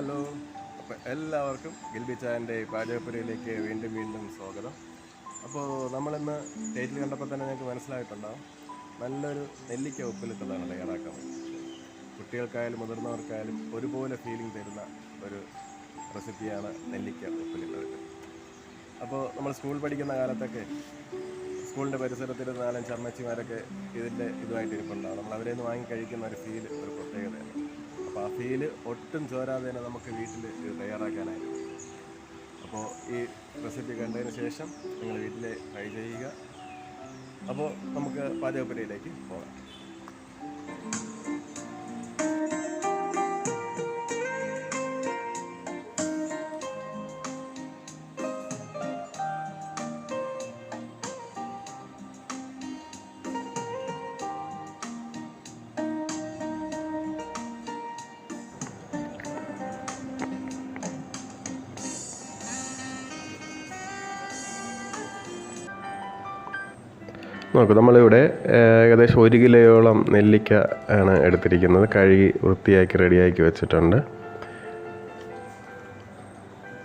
Hello, അപ്പോൾ എല്ലാവർക്കും ഗിൽബി ചായൻ്റെ പാചകപ്പുരയിലേക്ക് വീണ്ടും സ്വാഗതം. അപ്പോൾ നമ്മളിന്ന് ടൈറ്റിൽ കണ്ടപ്പോൾ തന്നെ ഞങ്ങൾക്ക് മനസ്സിലായിട്ടുണ്ടാകും, നല്ലൊരു നെല്ലിക്ക ഉപ്പിലിട്ടതാണ് തയ്യാറാക്കാൻ വേണ്ടി. കുട്ടികൾക്കായാലും മുതിർന്നവർക്കായാലും ഒരുപോലെ ഫീലിംഗ് തരുന്ന ഒരു റെസിപ്പിയാണ് നെല്ലിക്ക ഉപ്പിലിട്ടത്. അപ്പോൾ നമ്മൾ സ്കൂൾ പഠിക്കുന്ന കാലത്തൊക്കെ സ്കൂളിൻ്റെ പരിസരത്തിൽ 4-5 അമ്മച്ചിമാരൊക്കെ ഇതുമായിട്ട് ഇരിപ്പുണ്ടാകും. നമ്മൾ അവരെ നിന്ന് വാങ്ങി കഴിക്കുന്ന ഒരു ഫീൽ ഒരു പ്രത്യേകതയാണ്. അപ്പോൾ ആ ഫീല് ഒട്ടും ചോരാതെ തന്നെ നമുക്ക് വീട്ടിൽ ഇത് തയ്യാറാക്കാനായിട്ട്. അപ്പോൾ ഈ റെസിപ്പി കണ്ടതിന് ശേഷം നിങ്ങൾ വീട്ടിൽ ട്രൈ ചെയ്യുക. അപ്പോൾ നമുക്ക് പാചകപ്പുരയിലേക്ക് പോകാം. നോക്കൂ, നമ്മളിവിടെ ഏകദേശം 1 കിലോയോളം നെല്ലിക്ക ആണ് എടുത്തിരിക്കുന്നത്. കഴുകി വൃത്തിയാക്കി റെഡിയാക്കി വെച്ചിട്ടുണ്ട്.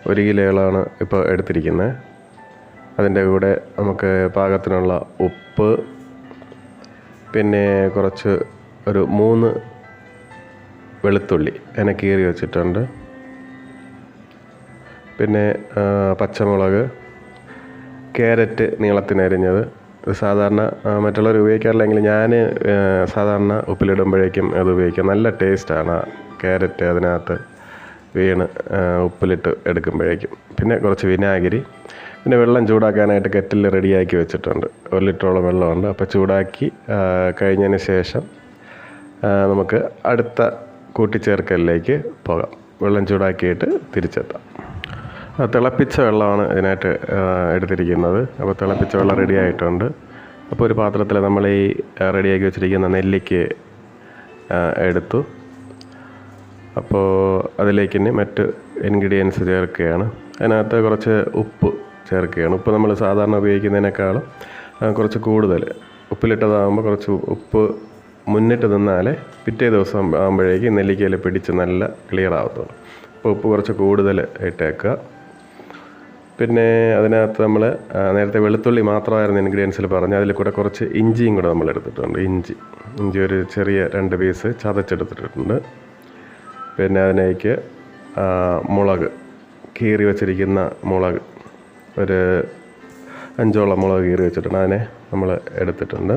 1 കിലോയോളമാണ് ഇപ്പോൾ എടുത്തിരിക്കുന്നത്. അതിൻ്റെ കൂടെ നമുക്ക് പാകത്തിനുള്ള ഉപ്പ്, പിന്നെ കുറച്ച് ഒരു 3 വെളുത്തുള്ളി അതിനെ കീറി വെച്ചിട്ടുണ്ട്, പിന്നെ പച്ചമുളക്, ക്യാരറ്റ് നീളത്തിനരിഞ്ഞത്. സാധാരണ മറ്റുള്ളവർ ഉപയോഗിക്കാറില്ലെങ്കിൽ ഞാൻ സാധാരണ ഉപ്പിലിടുമ്പോഴേക്കും അത് ഉപയോഗിക്കാം. നല്ല ടേസ്റ്റാണ് ക്യാരറ്റ് അതിനകത്ത് വീണ് ഉപ്പിലിട്ട് എടുക്കുമ്പോഴേക്കും. പിന്നെ കുറച്ച് വിനാഗിരി, പിന്നെ വെള്ളം ചൂടാക്കാനായിട്ട് കെറ്റിൽ റെഡിയാക്കി വെച്ചിട്ടുണ്ട്. 1 ലിറ്ററോളം വെള്ളമുണ്ട്. അപ്പോൾ ചൂടാക്കി കഴിഞ്ഞതിന് ശേഷം നമുക്ക് അടുത്ത കൂട്ടിച്ചേർക്കലിലേക്ക് പോകാം. വെള്ളം ചൂടാക്കിയിട്ട് തിരിച്ചെത്താം. തിളപ്പിച്ച വെള്ളമാണ് ഇതിനായിട്ട് എടുത്തിരിക്കുന്നത്. അപ്പോൾ തിളപ്പിച്ച വെള്ളം റെഡി ആയിട്ടുണ്ട്. അപ്പോൾ ഒരു പാത്രത്തിൽ നമ്മൾ ഈ റെഡിയാക്കി വെച്ചിരിക്കുന്ന നെല്ലിക്ക എടുത്തു. അപ്പോൾ അതിലേക്ക് ഇനി മറ്റ് ഇൻഗ്രീഡിയൻസ് ചേർക്കുകയാണ്. അതിനകത്ത് കുറച്ച് ഉപ്പ് ചേർക്കുകയാണ്. ഉപ്പ് നമ്മൾ സാധാരണ ഉപയോഗിക്കുന്നതിനേക്കാളും കുറച്ച് കൂടുതൽ ഉപ്പിലിട്ടതാകുമ്പോൾ കുറച്ച് ഉപ്പ് മുന്നിട്ട് നിന്നാലേ പിറ്റേ ദിവസം ആകുമ്പോഴേക്കും നെല്ലിക്കയിൽ പിടിച്ച് നല്ല ക്ലിയർ ആവത്തുള്ളൂ. അപ്പോൾ ഉപ്പ് കുറച്ച് കൂടുതൽ ഇട്ടേക്കുക. പിന്നെ അതിനകത്ത് നമ്മൾ നേരത്തെ വെളുത്തുള്ളി മാത്രമായിരുന്നു ഇൻഗ്രീഡിയൻസിൽ പറഞ്ഞ്, അതിൽ കൂടെ കുറച്ച് ഇഞ്ചിയും കൂടെ നമ്മൾ എടുത്തിട്ടുണ്ട്. ഇഞ്ചി ഒരു ചെറിയ 2 പീസ് ചതച്ചെടുത്തിട്ടുണ്ട്. പിന്നെ അതിലേക്ക് മുളക്, കീറി വച്ചിരിക്കുന്ന മുളക്, ഒരു 5ഓളം മുളക് കീറി വെച്ചിട്ടുണ്ട്, അതിനെ നമ്മൾ എടുത്തിട്ടുണ്ട്.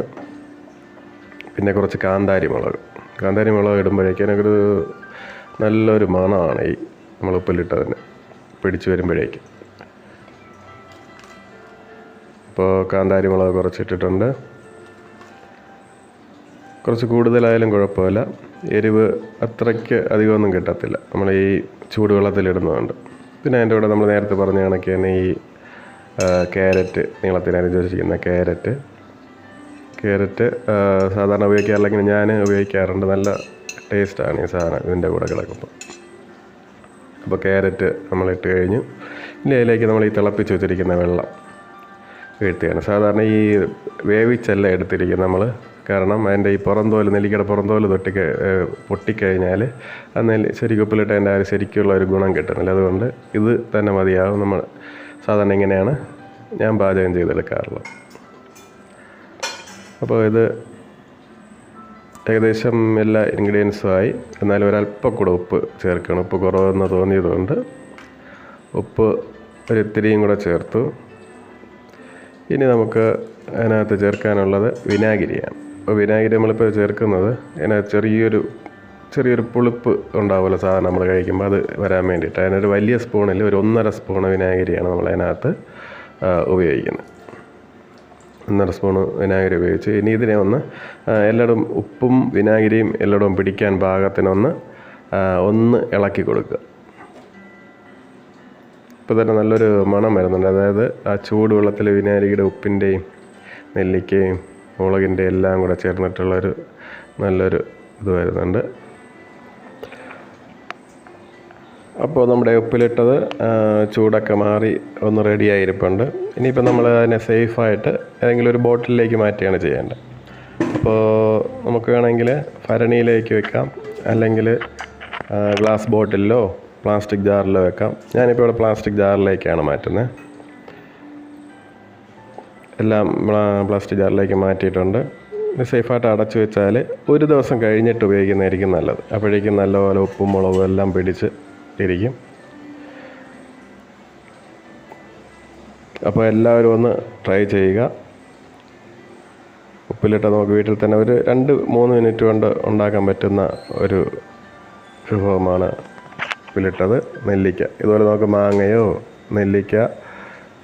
പിന്നെ കുറച്ച് കാന്താരി മുളക് ഇടുമ്പോഴേക്കും അതിനൊരു നല്ലൊരു മണമാണ് ഈ നമ്മൾ ഉപ്പിലിട്ടതിന് പിടിച്ചു വരുമ്പോഴേക്കും. അപ്പോൾ കാന്താരി മുളക് കുറച്ചിട്ടിട്ടുണ്ട്. കുറച്ച് കൂടുതലായാലും കുഴപ്പമില്ല, എരിവ് അത്രയ്ക്ക് അധികമൊന്നും കിട്ടത്തില്ല നമ്മൾ ഈ ചൂടുവെള്ളത്തിലിടുന്നതുകൊണ്ട്. പിന്നെ അതിൻ്റെ കൂടെ നമ്മൾ നേരത്തെ പറഞ്ഞ കണക്ക് തന്നെ ഈ ക്യാരറ്റ്, നീളത്തിൽ അരിഞ്ഞ് വെച്ചിരിക്കുന്ന ക്യാരറ്റ് സാധാരണ ഉപയോഗിക്കാറില്ലെങ്കിൽ ഞാൻ ഉപയോഗിക്കാറുണ്ട്. നല്ല ടേസ്റ്റാണ് ഈ സാധനം ഇതിൻ്റെ കൂടെ കിടക്കുമ്പോൾ. അപ്പോൾ ക്യാരറ്റ് നമ്മളിട്ട് കഴിഞ്ഞു. ഇനി അതിലേക്ക് നമ്മൾ ഈ തിളപ്പിച്ച് വെച്ചിരിക്കുന്ന വെള്ളം വീഴ്ത്തുകയാണ്. സാധാരണ ഈ വേവിച്ചല്ല എടുത്തിരിക്കുന്നത് നമ്മൾ, കാരണം അതിൻ്റെ ഈ നെല്ലിക്കയുടെ പുറന്തോല് പൊട്ടിക്കഴിഞ്ഞാൽ ആ ശരിക്കും ഉപ്പിലിട്ട് അതിൻ്റെ ആ ശരിക്കുള്ള ഒരു ഗുണം കിട്ടുന്നില്ല. അതുകൊണ്ട് ഇത് തന്നെ മതിയാവും. നമ്മൾ സാധാരണ ഇങ്ങനെയാണ് ഞാൻ പാചകം ചെയ്തെടുക്കാറുള്ളത്. അപ്പോൾ ഇത് ഏകദേശം എല്ലാ ഇൻഗ്രീഡിയൻസുമായി, എന്നാലും ഒരല്പം കൂടെ ഉപ്പ് ചേർക്കണം. ഉപ്പ് കുറവെന്ന് തോന്നിയതുകൊണ്ട് ഉപ്പ് ഒരിത്തിരിയും കൂടെ ചേർത്തു. ഇനി നമുക്ക് അതിനകത്ത് ചേർക്കാനുള്ളത് വിനാഗിരിയാണ്. അപ്പോൾ വിനാഗിരി നമ്മളിപ്പോൾ ചേർക്കുന്നത് അതിനകത്ത് ചെറിയൊരു പുളിപ്പ് ഉണ്ടാവുമല്ലോ സാധനം നമ്മൾ കഴിക്കുമ്പോൾ, അത് വരാൻ വേണ്ടിയിട്ട് അതിനൊരു വലിയ സ്പൂണിൽ ഒരു 1.5 സ്പൂണ് വിനാഗിരിയാണ് നമ്മൾ അതിനകത്ത് ഉപയോഗിക്കുന്നത്. 1.5 സ്പൂണ് വിനാഗിരി ഉപയോഗിച്ച് ഇനി ഇതിനെ എല്ലായിടും ഉപ്പും വിനാഗിരിയും എല്ലായിടവും പിടിക്കാൻ പാകത്തിനൊന്ന് ഇളക്കി കൊടുക്കുക. ഇപ്പോൾ തന്നെ നല്ലൊരു മണം വരുന്നുണ്ട്. അതായത് ആ ചൂടുവെള്ളത്തിൽ വിനാഗിരിയുടെ ഉപ്പിൻ്റെയും നെല്ലിക്കയും മുളകിൻ്റെ എല്ലാം കൂടെ ചേർന്നിട്ടുള്ളൊരു നല്ലൊരു ഇത് വരുന്നുണ്ട്. അപ്പോൾ നമ്മുടെ ഉപ്പിലിട്ടത് ചൂടൊക്കെ മാറി ഒന്ന് റെഡിയായിരിപ്പുണ്ട്. ഇനിയിപ്പോൾ നമ്മൾ അതിനെ സേഫായിട്ട് ഏതെങ്കിലും ഒരു ബോട്ടിലേക്ക് മാറ്റുകയാണ് ചെയ്യേണ്ടത്. അപ്പോൾ നമുക്ക് വേണമെങ്കിൽ ഭരണിയിലേക്ക് വെക്കാം, അല്ലെങ്കിൽ ഗ്ലാസ് ബോട്ടിലോ പ്ലാസ്റ്റിക് ജാറിൽ വെക്കാം. ഞാനിപ്പോൾ ഇവിടെ പ്ലാസ്റ്റിക് ജാറിലേക്കാണ് മാറ്റുന്നത്. എല്ലാം പ്ലാസ്റ്റിക് ജാറിലേക്ക് മാറ്റിയിട്ടുണ്ട്. സേഫായിട്ട് അടച്ചു വെച്ചാൽ ഒരു ദിവസം കഴിഞ്ഞിട്ട് ഉപയോഗിക്കുന്നതായിരിക്കും നല്ലത്. അപ്പോഴേക്കും നല്ലപോലെ ഉപ്പും മുളകും എല്ലാം പിടിച്ച് ഇരിക്കും. അപ്പോൾ എല്ലാവരും ഒന്ന് ട്രൈ ചെയ്യുക. ഉപ്പിലിട്ട നമുക്ക് വീട്ടിൽ തന്നെ ഒരു 2-3 മിനിറ്റ് കൊണ്ട് ഉണ്ടാക്കാൻ പറ്റുന്ന ഒരു വിഭവമാണ് ഉപ്പിലിട്ടത് നെല്ലിക്ക. ഇതുപോലെ നമുക്ക് മാങ്ങയോ നെല്ലിക്ക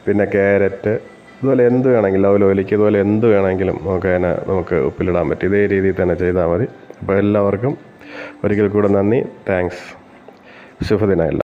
പിന്നെ ക്യാരറ്റ് ഇതുപോലെ എന്ത് വേണമെങ്കിലും ലവലോലിക്ക് ഇതുപോലെ എന്ത് വേണമെങ്കിലും നമുക്ക് ഉപ്പിലിടാൻ പറ്റും. ഇതേ രീതിയിൽ തന്നെ ചെയ്താൽ മതി. അപ്പോൾ എല്ലാവർക്കും ഒരിക്കൽ കൂടെ നന്ദി. താങ്ക്സ്. ശുഭദിനം.